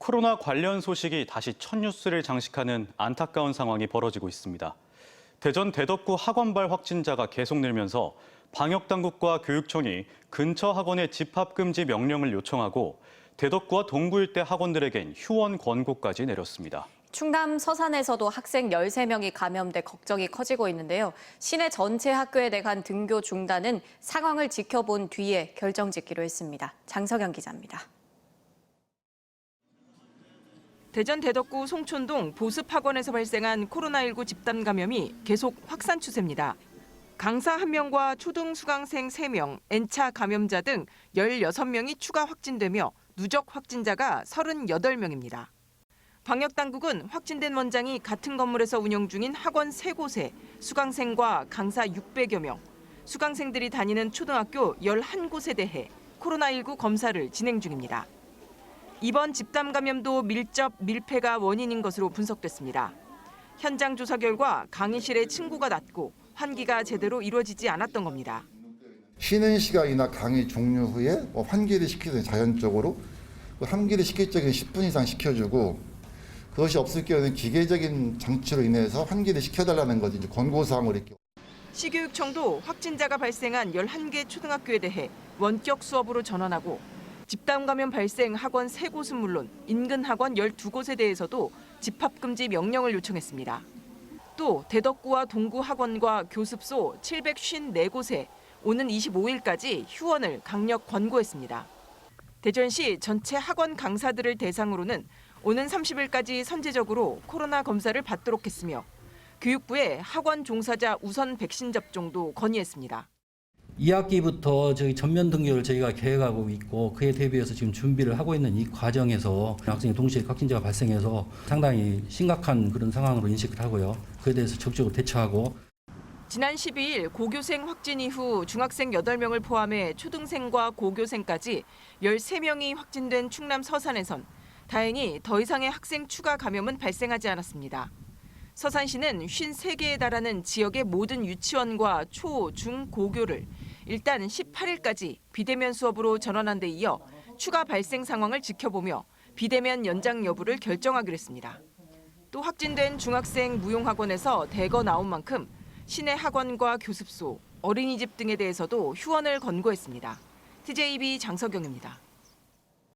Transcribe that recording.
코로나 관련 소식이 다시 첫 뉴스를 장식하는 안타까운 상황이 벌어지고 있습니다. 대전 대덕구 학원발 확진자가 계속 늘면서 방역당국과 교육청이 근처 학원의 집합금지 명령을 요청하고 대덕구와 동구 일대 학원들에겐 휴원 권고까지 내렸습니다. 충남 서산에서도 학생 13명이 감염돼 걱정이 커지고 있는데요. 시내 전체 학교에 대한 등교 중단은 상황을 지켜본 뒤에 결정짓기로 했습니다. 장석영 기자입니다. 대전 대덕구 송촌동 보습학원에서 발생한 코로나19 집단 감염이 계속 확산 추세입니다. 강사 1명과 초등 수강생 3명, N차 감염자 등 16명이 추가 확진되며 누적 확진자가 38명입니다. 방역당국은 확진된 원장이 같은 건물에서 운영 중인 학원 3곳에 수강생과 강사 600여 명, 수강생들이 다니는 초등학교 11곳에 대해 코로나19 검사를 진행 중입니다. 이번 집단 감염도 밀접, 밀폐가 원인인 것으로 분석됐습니다. 현장 조사 결과 강의실에 층고가 낮고 환기가 제대로 이루어지지 않았던 겁니다. 쉬는 시간이나 강의 종료 후에 환기를 시키는 자연적으로 환기를 시킬 적에 10분 이상 시켜주고 그것이 없을 경우에는 기계적인 장치로 인해서 환기를 시켜달라는 것이 이제 권고사항으로 이렇게. 시교육청도 확진자가 발생한 11개 초등학교에 대해 원격 수업으로 전환하고 집단 감염 발생 학원 3곳은 물론 인근 학원 12곳에 대해서도 집합금지 명령을 요청했습니다. 또 대덕구와 동구 학원과 교습소 754곳에 오는 25일까지 휴원을 강력 권고했습니다. 대전시 전체 학원 강사들을 대상으로는 오는 30일까지 선제적으로 코로나 검사를 받도록 했으며 교육부에 학원 종사자 우선 백신 접종도 건의했습니다. 2학기부터 저희 전면 등교를 저희가 계획하고 있고 그에 대비해서 지금 준비를 하고 있는 이 과정에서 학생이 동시에 확진자가 발생해서 상당히 심각한 그런 상황으로 인식을 하고요. 그에 대해서 적극적으로 대처하고. 지난 12일 고교생 확진 이후 중학생 8명을 포함해 초등생과 고교생까지 13명이 확진된 충남 서산에선 다행히 더 이상의 학생 추가 감염은 발생하지 않았습니다. 서산시는 53개에 달하는 지역의 모든 유치원과 초, 중, 고교를 일단 18일까지 비대면 수업으로 전환한 데 이어 추가 발생 상황을 지켜보며 비대면 연장 여부를 결정하기로 했습니다. 또 확진된 중학생 무용학원에서 대거 나온 만큼 시내 학원과 교습소, 어린이집 등에 대해서도 휴원을 권고했습니다. TJB 장석영입니다.